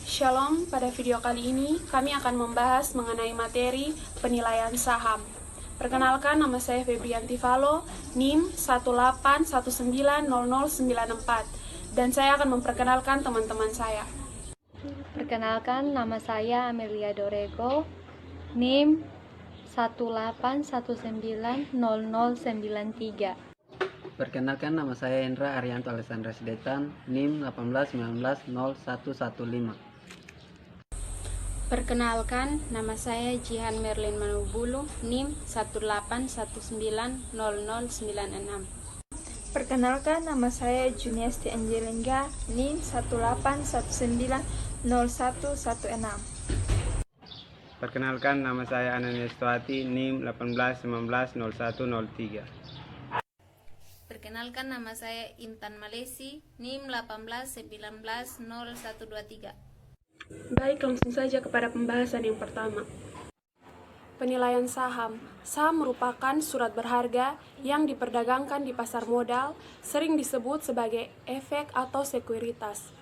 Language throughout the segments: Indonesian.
Shalom, pada video kali ini kami akan membahas mengenai materi penilaian saham. Perkenalkan, nama saya Febrianti Valo, NIM 181900994, dan saya akan memperkenalkan teman-teman saya. Perkenalkan, nama saya Amelia Dorego, NIM 181900993. Perkenalkan, nama saya Hendra Arianto Alessandra Sidetan, NIM 181900115. Perkenalkan, nama saya Jihan Merlin Manubulu, NIM 181900996. Perkenalkan, nama saya Juniasti Angelingga, NIM 181901116. Perkenalkan, nama saya Ananias Tuati, NIM 18190103. Perkenalkan, nama saya Intan Malesi, NIM 18190123. Baik, langsung saja kepada pembahasan yang pertama. Penilaian saham. Saham merupakan surat berharga yang diperdagangkan di pasar modal, sering disebut sebagai efek atau sekuritas.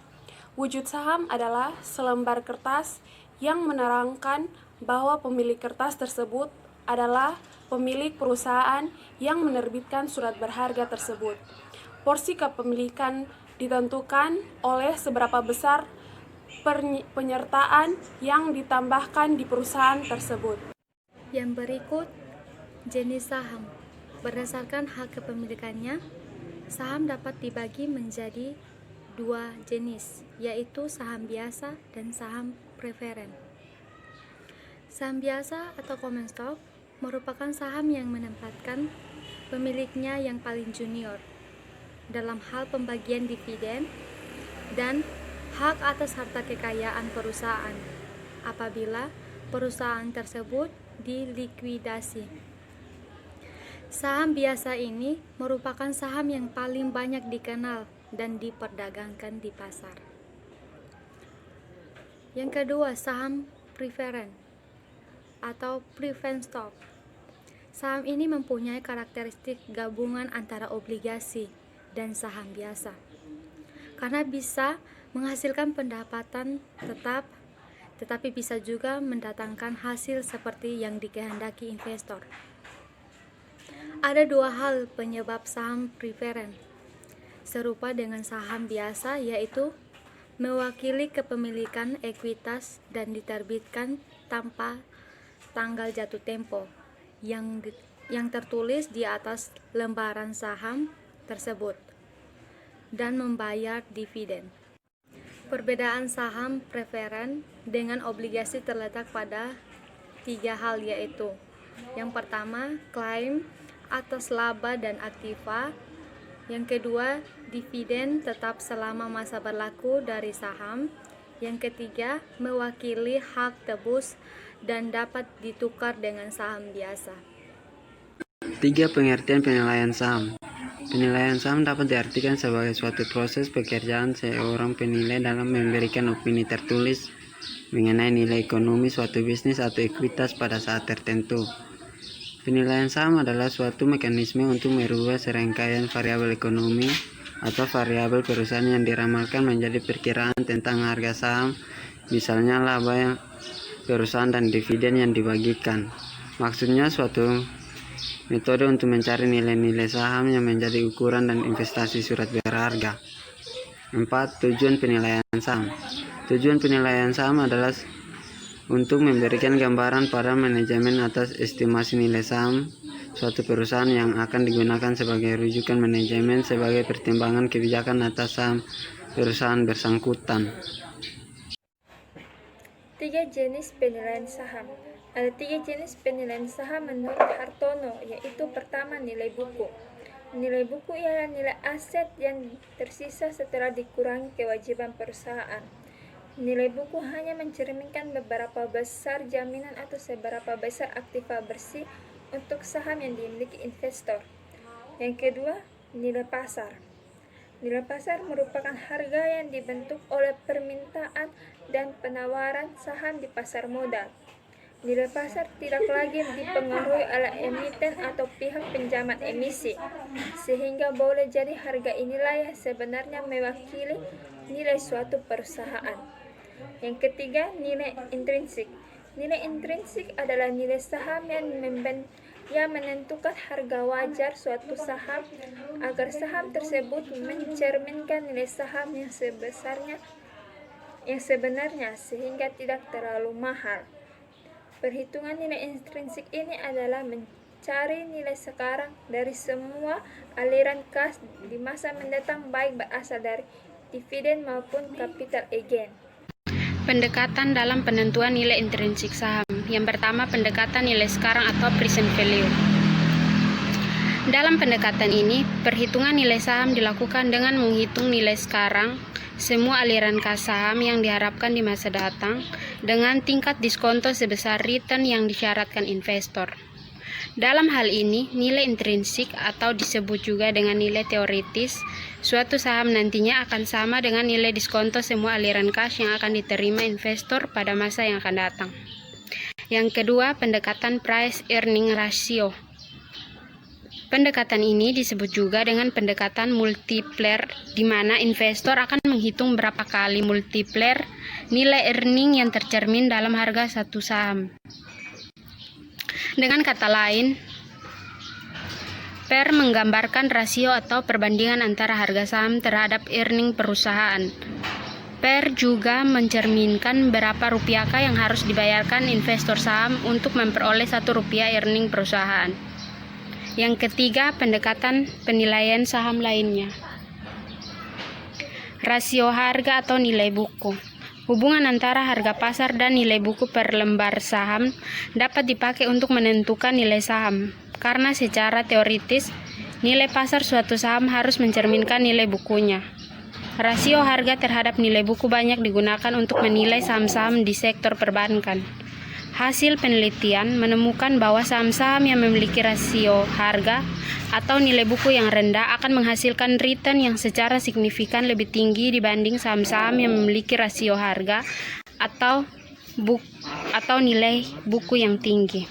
Wujud saham adalah selembar kertas yang menerangkan bahwa pemilik kertas tersebut adalah pemilik perusahaan yang menerbitkan surat berharga tersebut. Porsi kepemilikan ditentukan oleh seberapa besar penyertaan yang ditambahkan di perusahaan tersebut. Yang berikut, jenis saham. Berdasarkan hak kepemilikannya, saham dapat dibagi menjadi dua jenis, yaitu saham biasa dan saham preferen. Saham biasa atau common stock merupakan saham yang menempatkan pemiliknya yang paling junior dalam hal pembagian dividen dan hak atas harta kekayaan perusahaan apabila perusahaan tersebut dilikuidasi. Saham biasa ini merupakan saham yang paling banyak dikenal dan diperdagangkan di pasar. Yang kedua, saham preferen atau preferred stock. Saham ini mempunyai karakteristik gabungan antara obligasi dan saham biasa, karena bisa menghasilkan pendapatan tetap, tetapi bisa juga mendatangkan hasil seperti yang dikehendaki investor. Ada dua hal penyebab saham preferen serupa dengan saham biasa, yaitu mewakili kepemilikan ekuitas dan diterbitkan tanpa tanggal jatuh tempo yang tertulis di atas lembaran saham tersebut dan membayar dividen. Perbedaan saham preferen dengan obligasi terletak pada tiga hal, yaitu yang pertama, klaim atas laba dan aktiva. Yang kedua, dividen tetap selama masa berlaku dari saham. Yang ketiga, mewakili hak tebus dan dapat ditukar dengan saham biasa. 3. Pengertian penilaian saham. Penilaian saham dapat diartikan sebagai suatu proses pekerjaan seorang penilai dalam memberikan opini tertulis mengenai nilai ekonomi suatu bisnis atau ekuitas pada saat tertentu. Penilaian saham adalah suatu mekanisme untuk merubah serangkaian variabel ekonomi atau variabel perusahaan yang diramalkan menjadi perkiraan tentang harga saham, misalnya laba perusahaan dan dividen yang dibagikan. Maksudnya suatu metode untuk mencari nilai-nilai saham yang menjadi ukuran dan investasi surat berharga. 4. Tujuan penilaian saham. Tujuan penilaian saham adalah untuk memberikan gambaran pada manajemen atas estimasi nilai saham suatu perusahaan yang akan digunakan sebagai rujukan manajemen sebagai pertimbangan kebijakan atas saham perusahaan bersangkutan. 3 jenis penilaian saham. Ada 3 jenis penilaian saham menurut Hartono, yaitu pertama, nilai buku. Nilai buku ialah nilai aset yang tersisa setelah dikurangi kewajiban perusahaan. Nilai buku hanya mencerminkan beberapa besar jaminan atau seberapa besar aktiva bersih untuk saham yang dimiliki investor. Yang kedua, nilai pasar. Nilai pasar merupakan harga yang dibentuk oleh permintaan dan penawaran saham di pasar modal. Nilai pasar tidak lagi dipengaruhi oleh emiten atau pihak penjamin emisi, sehingga boleh jadi harga inilah yang sebenarnya mewakili nilai suatu perusahaan. Yang ketiga, nilai intrinsik. Nilai intrinsik adalah nilai saham yang menentukan harga wajar suatu saham agar saham tersebut mencerminkan nilai saham yang sebenarnya sehingga tidak terlalu mahal. Perhitungan nilai intrinsik ini adalah mencari nilai sekarang dari semua aliran kas di masa mendatang baik berasal dari dividen maupun capital gain. Pendekatan dalam penentuan nilai intrinsik saham. Yang pertama, pendekatan nilai sekarang atau present value. Dalam pendekatan ini, perhitungan nilai saham dilakukan dengan menghitung nilai sekarang semua aliran kas saham yang diharapkan di masa datang dengan tingkat diskonto sebesar return yang disyaratkan investor. Dalam hal ini, nilai intrinsik atau disebut juga dengan nilai teoritis, suatu saham nantinya akan sama dengan nilai diskonto semua aliran kas yang akan diterima investor pada masa yang akan datang. Yang kedua, pendekatan price earning ratio. Pendekatan ini disebut juga dengan pendekatan multiplier, di mana investor akan menghitung berapa kali multiplier nilai earning yang tercermin dalam harga satu saham. Dengan kata lain, PER menggambarkan rasio atau perbandingan antara harga saham terhadap earning perusahaan. PER juga mencerminkan berapa rupiahkah yang harus dibayarkan investor saham untuk memperoleh 1 rupiah earning perusahaan. Yang ketiga, pendekatan penilaian saham lainnya. Rasio harga atau nilai buku. Hubungan antara harga pasar dan nilai buku per lembar saham dapat dipakai untuk menentukan nilai saham, karena secara teoritis, nilai pasar suatu saham harus mencerminkan nilai bukunya. Rasio harga terhadap nilai buku banyak digunakan untuk menilai saham-saham di sektor perbankan. Hasil penelitian menemukan bahwa saham-saham yang memiliki rasio harga atau nilai buku yang rendah akan menghasilkan return yang secara signifikan lebih tinggi dibanding saham-saham yang memiliki rasio harga atau nilai buku yang tinggi.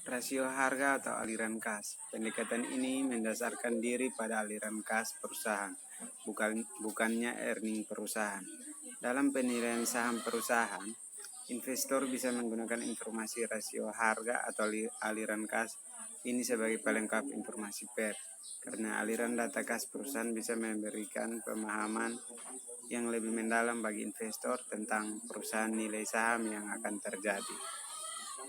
Rasio harga atau aliran kas. Pendekatan ini mendasarkan diri pada aliran kas perusahaan, bukannya earning perusahaan. Dalam penilaian saham perusahaan, investor bisa menggunakan informasi rasio harga atau aliran kas ini sebagai pelengkap informasi PER, karena aliran data kas perusahaan bisa memberikan pemahaman yang lebih mendalam bagi investor tentang perusahaan nilai saham yang akan terjadi.